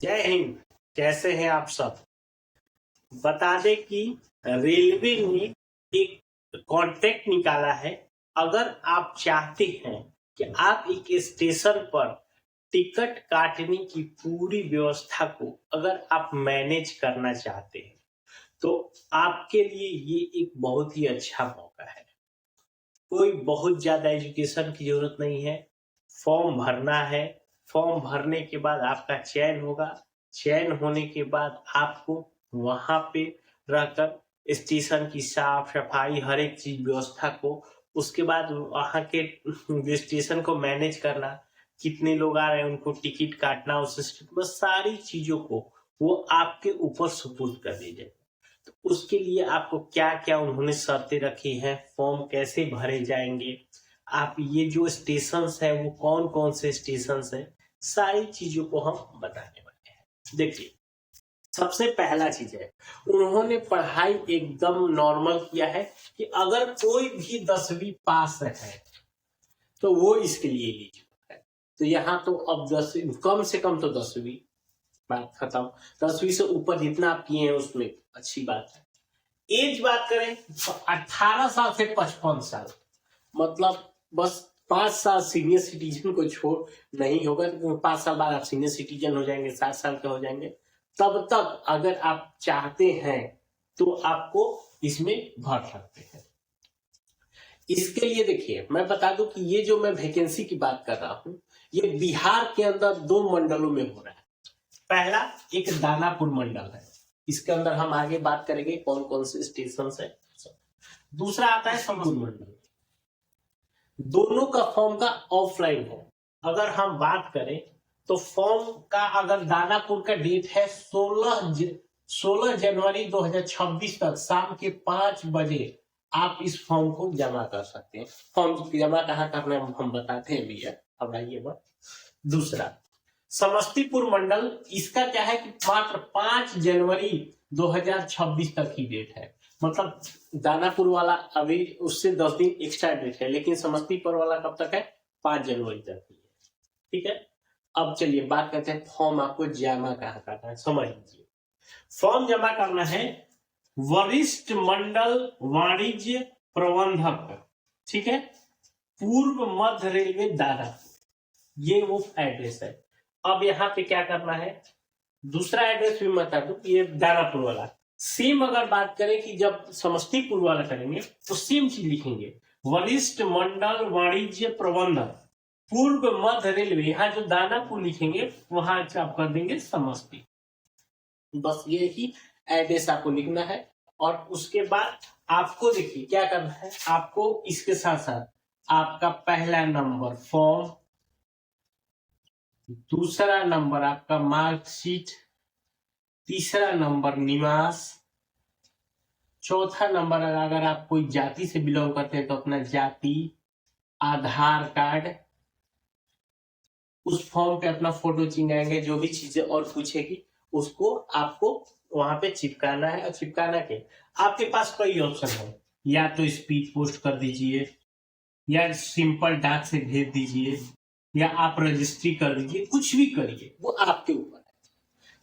जय हिंद। कैसे हैं आप सब। बता दें कि रेलवे ने एक कॉन्ट्रैक्ट निकाला है। अगर आप चाहते हैं कि आप एक स्टेशन पर टिकट काटने की पूरी व्यवस्था को अगर आप मैनेज करना चाहते हैं तो आपके लिए ये एक बहुत ही अच्छा मौका है। कोई बहुत ज्यादा एजुकेशन की जरूरत नहीं है। फॉर्म भरना है। फॉर्म भरने के बाद आपका चयन होगा। चयन होने के बाद आपको वहां पे रहकर स्टेशन की साफ सफाई हर एक चीज व्यवस्था को, उसके बाद वहां के स्टेशन को मैनेज करना, कितने लोग आ रहे हैं उनको टिकट काटना, उस बस सारी चीजों को वो आपके ऊपर सुपुर्द कर दी जाए। तो उसके लिए आपको क्या क्या उन्होंने शर्तें रखी हैं, फॉर्म कैसे भरे जाएंगे, आप ये जो स्टेशन है वो कौन कौन से स्टेशन है, सारी चीजों को हम बताने वाले हैं। देखिए, सबसे पहला चीज है, उन्होंने पढ़ाई एकदम नॉर्मल किया है कि अगर कोई भी 10वीं पास है तो वो इसके लिए एलिजिबल है। तो यहाँ तो अब 10वीं कम से कम तो 10वीं, बात खत्म। 10वीं से ऊपर जितना आप किए हैं उसमें अच्छी बात है। एज बात करें तो 18 साल से 55 साल, मतलब बस 5 साल सीनियर सिटीजन को छोड़ नहीं होगा, तो 5 साल बाद आप सीनियर सिटीजन हो जाएंगे, 7 साल के हो जाएंगे। तब तक अगर आप चाहते हैं तो आपको इसमें भर सकते हैं। इसके लिए देखिए, मैं बता दूं कि ये जो मैं वैकेंसी की बात कर रहा हूं, ये बिहार के अंदर 2 मंडलों में हो रहा है। पहला एक दानापुर मंडल है, इसके अंदर हम आगे बात करेंगे कौन कौन से स्टेशन है। दूसरा आता है समूह मंडल। दोनों का फॉर्म का ऑफलाइन है। अगर हम बात करें तो फॉर्म का अगर दानापुर का डेट है 16 जनवरी 2026 तक शाम के 5 बजे आप इस फॉर्म को जमा कर सकते हैं। फॉर्म जमा कहाँ करना है हम बताते हैं भैया, अब आइए बात। दूसरा समस्तीपुर मंडल, इसका क्या है कि मात्र 5 जनवरी 2026 तक ही डेट है। मतलब दानापुर वाला अभी उससे 10 दिन एक्स्ट्रा डेट है, लेकिन समस्तीपुर वाला कब तक है? 5 जनवरी तक ही है। ठीक है, अब चलिए बात करते हैं फॉर्म आपको जमा कहाँ करना है। समझ लीजिए, फॉर्म जमा करना है वरिष्ठ मंडल वाणिज्य प्रबंधक, ठीक है, पूर्व मध्य रेलवे दानापुर, ये वो एड्रेस है। अब यहाँ पे क्या करना है, दूसरा एड्रेस भी बता दूं, ये दानापुर वाला सेम। अगर बात करें कि जब समस्तीपुर वाला करेंगे तो सेम चीज लिखेंगे, वरिष्ठ मंडल वाणिज्य प्रबंधक पूर्व मध्य रेलवे। यहाँ जो दानापुर लिखेंगे वहां आप कर देंगे समस्तीपुर। बस ये ही एड्रेस आपको लिखना है। और उसके बाद आपको देखिए क्या करना है, आपको इसके साथ साथ आपका पहला नंबर फॉर्म, दूसरा नंबर आपका मार्कशीट, तीसरा नंबर निवास, चौथा नंबर अगर आप कोई जाति से बिलोंग करते हैं तो अपना जाति, आधार कार्ड, उस फॉर्म पे अपना फोटो चिपकाएंगे, जो भी चीजें और पूछेगी उसको आपको वहां पे चिपकाना है। और चिपकाना के आपके पास कई ऑप्शन है, या तो स्पीड पोस्ट कर दीजिए, या सिंपल डाक से भेज दीजिए, या आप रजिस्ट्री कर दीजिए, कुछ भी करिए, वो आपके ऊपर है।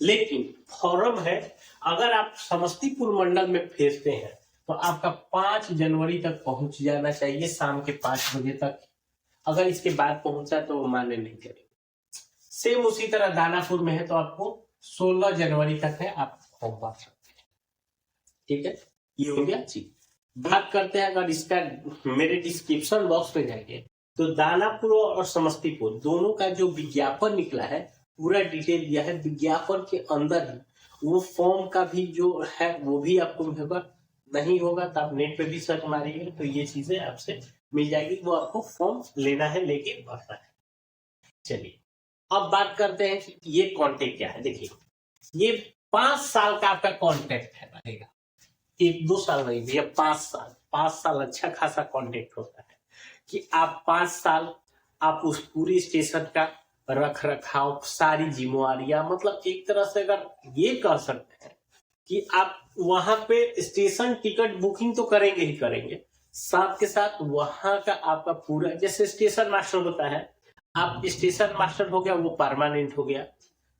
लेकिन फॉर्म है, अगर आप समस्तीपुर मंडल में भेजते हैं तो आपका 5 जनवरी तक पहुंच जाना चाहिए, शाम के 5 बजे तक। अगर इसके बाद पहुंचा तो वो मान्य नहीं करेंगे। सेम उसी तरह दानापुर में है तो आपको 16 जनवरी तक है, आप फॉर्म भर सकते हैं। ठीक है, ये हो गया चीज। बात करते हैं, अगर इसका मेरे डिस्क्रिप्शन बॉक्स में जाएंगे तो दानापुर और समस्तीपुर दोनों का जो विज्ञापन निकला है पूरा डिटेल दिया है। विज्ञापन के अंदर ही वो फॉर्म का भी जो है वो भी आपको होगा, नहीं होगा तो आप नेट पे भी सर्च मारिएगा तो ये चीजें आपसे मिल जाएगी। वो आपको फॉर्म लेना है, लेके भरना है। चलिए अब बात करते हैं कि ये कॉन्टेक्ट क्या है। देखिए, ये 5 साल का आपका कॉन्टेक्ट है रहेगा, 1-2 साल नहीं भैया, 5 साल अच्छा खासा कॉन्टेक्ट होता है कि आप 5 साल आप उस पूरी स्टेशन का रख रखाव, सारी जिम्मेवारियां, मतलब एक तरह से अगर ये कर सकते हैं कि आप वहां पे स्टेशन टिकट बुकिंग तो करेंगे ही करेंगे, साथ के साथ वहां का आपका पूरा, जैसे स्टेशन मास्टर होता है, आप स्टेशन मास्टर हो गया वो परमानेंट हो गया,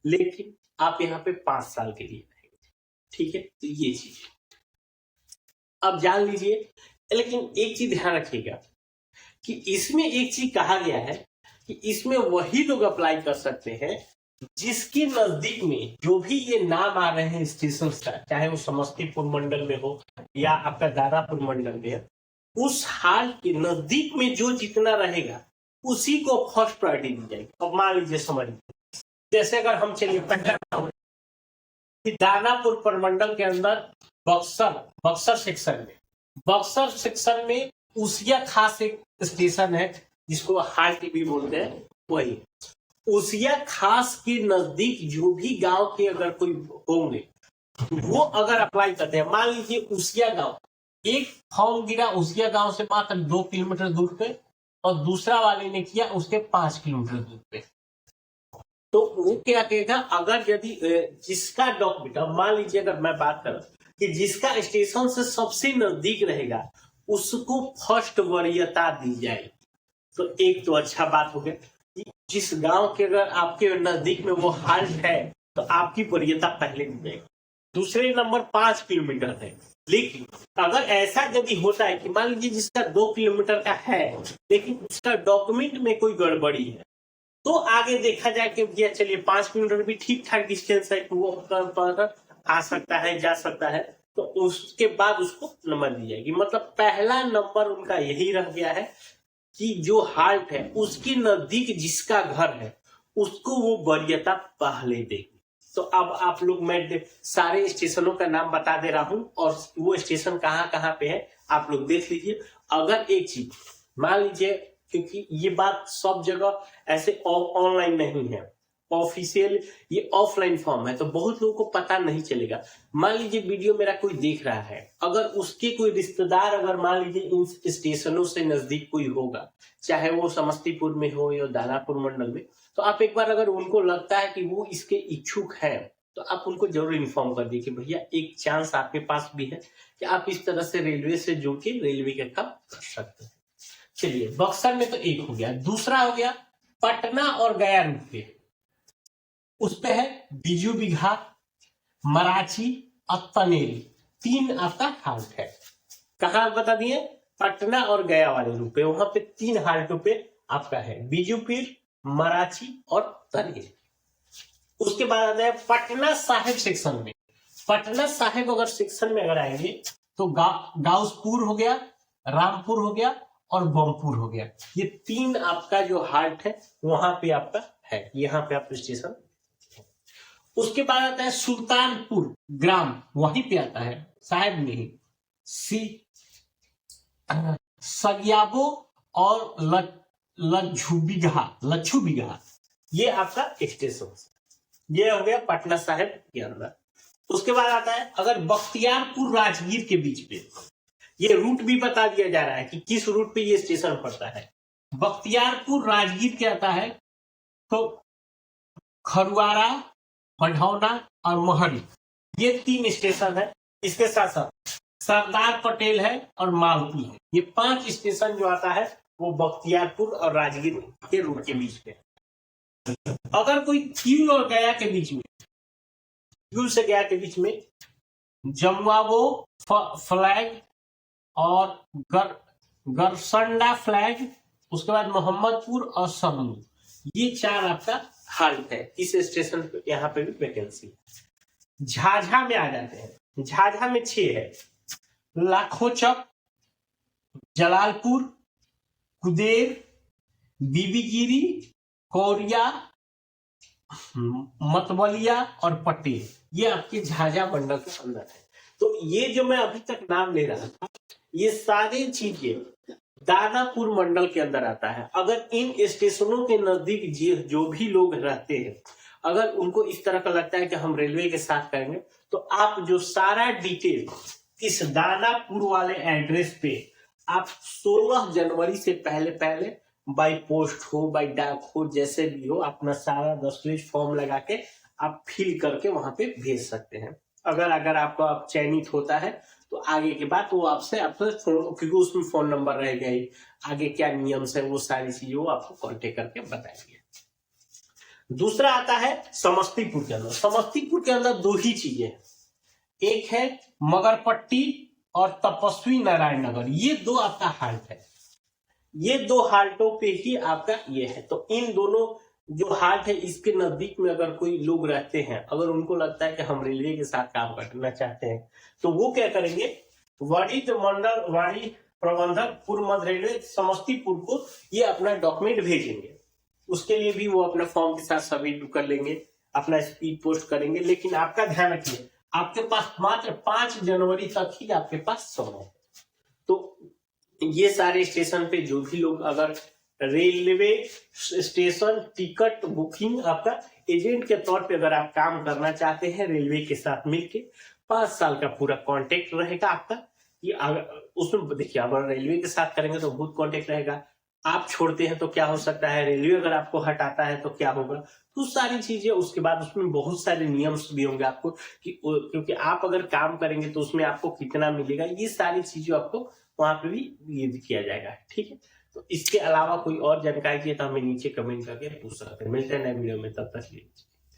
लेकिन आप यहाँ पे 5 साल के लिए रहेंगे। ठीक है, तो ये चीज अब जान लीजिए। लेकिन एक चीज ध्यान रखिएगा कि इसमें एक चीज कहा गया है कि इसमें वही लोग अप्लाई कर सकते हैं जिसके नजदीक में जो भी ये नाम आ रहे हैं स्टेशन का, चाहे वो समस्तीपुर मंडल में हो या आपका दानापुर मंडल में, उस हाल के नजदीक में जो जितना रहेगा उसी को फर्स्ट प्रायोरिटी दी जाएगी। अब मान लीजिए, समझ लीजिए, जैसे अगर हम चलिए दानापुर प्रमंडल के अंदर बक्सर सेक्शन में उसिया खास एक स्टेशन है जिसको हाल टीवी बोलते हैं। वही उसिया खास के नजदीक जो भी गांव के अगर कोई होंगे वो अगर अप्लाई करते हैं, मान लीजिए उसिया गांव, एक फॉर्म गिरा उसिया गांव से मात्र 2 किलोमीटर दूर पे और दूसरा वाले ने किया उसके 5 किलोमीटर दूर पे, तो वो क्या कहेगा, अगर यदि जिसका डॉक्यूमेंट, अब मान लीजिए अगर मैं बात करूं कि जिसका स्टेशन से सबसे नजदीक रहेगा उसको फर्स्ट वरीयता दी जाएगी। तो एक तो अच्छा बात हो गया, जिस गांव के अगर आपके नजदीक में वो हाल्ट है तो आपकी वरीयता पहले दी जाएगी। दूसरे नंबर 5 किलोमीटर है, लेकिन अगर ऐसा यदि होता है कि मान लीजिए जिसका 2 किलोमीटर का है लेकिन उसका डॉक्यूमेंट में कोई गड़बड़ी है, तो आगे देखा जाए कि भैया चलिए 5 किलोमीटर भी ठीक ठाक डिस्टेंस है, वो आ सकता है, जा सकता है, तो उसके बाद उसको नंबर दी जाएगी। मतलब पहला नंबर उनका यही रह गया है कि जो हाल्ट है उसके नजदीक जिसका घर है उसको वो वरीयता पहले देगी। तो अब आप लोग, मैं सारे स्टेशनों का नाम बता दे रहा हूं और वो स्टेशन कहाँ कहाँ पे है आप लोग देख लीजिए। अगर एक चीज मान लीजिए, क्योंकि ये बात सब जगह ऐसे ऑनलाइन नहीं है, ऑफिशियल ये ऑफलाइन फॉर्म है, तो बहुत लोगों को पता नहीं चलेगा। मान लीजिए वीडियो मेरा कोई देख रहा है, अगर उसके कोई रिश्तेदार अगर मान लीजिए इन स्टेशनों से नजदीक कोई होगा, चाहे वो समस्तीपुर में हो या दानापुर मंडल में, तो आप एक बार अगर उनको लगता है कि वो इसके इच्छुक है तो आप उनको जरूर इन्फॉर्म कर दिए कि भैया एक चांस आपके पास भी है कि आप इस तरह से रेलवे से जुड़ के रेलवे का काम कर सकते हैं। चलिए, बक्सर में तो एक हो गया। दूसरा हो गया पटना और गया रूट पे, उस पे है बिजू बिघा, मराठी और तनेरी, 3 आपका हाल्ट है। कहाँ बता दिए, पटना और गया वाले रूट पे, वहां पे 3 हाल्टों पे आपका है, बिजुपीर, मराठी और तनेरी। उसके बाद आता है पटना साहिब सेक्शन में। पटना साहिब अगर सेक्शन में अगर आएंगे तो गाउसपुर हो गया, रामपुर हो गया और बमपुर हो गया। ये 3 आपका जो हाल्ट है वहां पे आपका है, यहाँ पे आप स्टेशन। उसके बाद आता है सुल्तानपुर ग्राम, वहीं पे आता है साहिब में ही, सगियाबो और लच्छू बिघा, ये आपका स्टेशन, ये हो गया पटना साहिब के अंदर। उसके बाद आता है अगर बख्तियारपुर राजगीर के बीच में, ये रूट भी बता दिया जा रहा है कि किस रूट पे ये स्टेशन पड़ता है। बख्तियारपुर राजगीर के आता है तो खरुआरा, बढ़ौना और महरी, ये 3 स्टेशन है। इसके साथ साथ सरदार पटेल है और मालती है, ये 5 स्टेशन जो आता है वो बख्तियारपुर और राजगीर के रूट के बीच में। अगर कोई क्यूल और गया के बीच में, क्यूल से गया के बीच में जमुआबो फ्लैग और गरसंडा फ्लैग, उसके बाद मोहम्मदपुर और समू, ये 4 आपका हाल्ट है। इस स्टेशन पे यहाँ पे भी वैकेंसी। झाझा में आ जाते हैं, झाझा में 6 है, लाखोचक, जलालपुर, कुदेर, बीबीगिरी, कौरिया, मतवलिया और पटेल, ये आपके झाझा मंडल के अंदर है। तो ये जो मैं अभी तक नाम ले रहा था, ये सारी चीजें दानापुर मंडल के अंदर आता है। अगर इन स्टेशनों के नजदीक जो भी लोग रहते हैं, अगर उनको इस तरह का लगता है कि हम रेलवे के साथ करेंगे, तो आप जो सारा डिटेल इस दानापुर वाले एड्रेस पे आप 16 जनवरी से पहले बाय पोस्ट हो, बाय डाक हो, जैसे भी हो, अपना सारा दस्तावेज फॉर्म लगा के आप फिल करके वहां पे भेज सकते हैं। अगर आपका चयनित होता है तो आगे के बाद वो आपसे क्योंकि उसमें फोन नंबर रहेगा ही, आगे क्या नियम है वो सारी चीजें वो आपको कांटेक्ट करके बताएंगे। दूसरा आता है समस्तीपुर के अंदर। समस्तीपुर के अंदर दो ही चीजें हैं, एक है मगरपट्टी और तपस्वी नारायण नगर, ये दो आपका हाल्ट है। ये दो हाल्टों पे ही आपका ये है। तो इन दोनों जो हाल्ट है इसके नजदीक में अगर कोई लोग रहते हैं, अगर उनको लगता है कि हम रेलवे के साथ काम करना चाहते हैं, तो वो क्या करेंगे, वाणी प्रबंधक पूर्व मध्य रेलवे समस्तीपुर को ये अपना डॉक्यूमेंट भेजेंगे। उसके लिए भी वो अपना फॉर्म के साथ सबमिट कर लेंगे, अपना स्पीड पोस्ट करेंगे। लेकिन आपका ध्यान रखिए, आपके पास मात्र 5 जनवरी तक ही आपके पास समय है। तो ये सारे स्टेशन पे जो भी लोग अगर रेलवे स्टेशन टिकट बुकिंग आपका एजेंट के तौर पे अगर आप काम करना चाहते हैं रेलवे के साथ मिलके, 5 साल का पूरा कांटेक्ट रहेगा आपका। ये उसमें देखिए, अगर रेलवे के साथ करेंगे तो बहुत कांटेक्ट रहेगा, आप छोड़ते हैं तो क्या हो सकता है, रेलवे अगर आपको हटाता है तो क्या होगा, तो सारी चीजें। उसके बाद उसमें बहुत सारे नियम्स भी होंगे आपको कि क्योंकि आप अगर काम करेंगे तो उसमें आपको कितना मिलेगा, ये सारी चीजें आपको वहां पे भी ये भी किया जाएगा। ठीक है, तो इसके अलावा कोई और जानकारी चाहिए तो हमें नीचे कमेंट करके पूछ सकते हैं। मिलते हैं नए वीडियो में, तब तक के लिए।